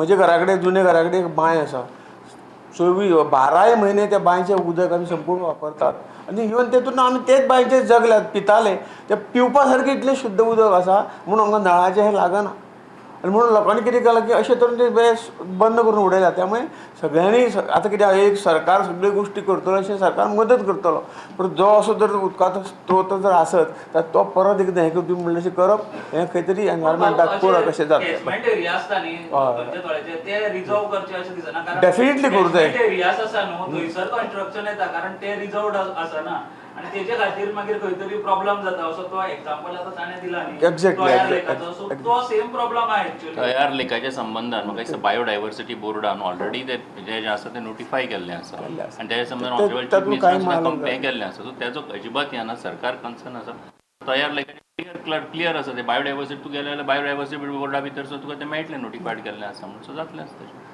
म्हज्या घरा कडेन जुन्या घरा कडेन एक बांय आसा 12 म्हयने त्या बांयचें उदक आमी संपूर्ण वापरतात आनी इवन तेतून आमी तेच बांयचें जगल्यात पिताले ते पिवपा सारकें इतलें शुद्ध उदक आसा म्हणून आमकां नळाचें हें लागना आनी म्हणून लोकांनी कितें केलां की अशें तरेन ते बेस बंद करून उडयला त्यामुळे सगळ्यांनी आतां कितें एक सरकार सगळ्यो गोश्टी करतलो अशें सरकार मदत करतलो पूण जो असो जर उदकाचो स्त्रोत जर आसत जाल्यार तो परत एकदां हें तुमी म्हणलें अशें करप हें खंय तरी एनवायरमेंटाक पुरक अशें जाता कॅचमेंट एरिया आसता न्ही खंयचे थोड्याचे ते रिजर्व करचे अशें दिसना कारण डेफिनेटली करूं जाय एरियास आसा न्हू थंयसर कन्स्ट्रक्शन येता कारण ते रिजर्वड आसना आनी तेजे खातीर मागीर खंय तरी प्रॉब्लेम जाता असो तो एग्जांपल आतां ताणें दिला न्ही तयार लेखाचो सो तो सेम प्रॉब्लेम आहा एक्चुअली तयार लेखाच्या संबंधान म्हाका दिसता बायोडायवर्सिटी बोर्डान ऑलरेडी ते जे आसा ते नोटिफाय केल्लें आसा आनी तेच्या संबंधान ऑनरेबल चीफ मिनिस्टरान पे केल्लें आसा सो तेजो अजिबात येना सरकार कन्सर्न आसा तयार लेखाचें क्लियर आसा ते बायोडायवर्सिटी तूं गेले जाल्यार बायोडायवर्सिटी बोर्डा भितर सो तुका तें मेळटलें नोटिफायड केल्लें आसा म्हणून सो जातलें आसता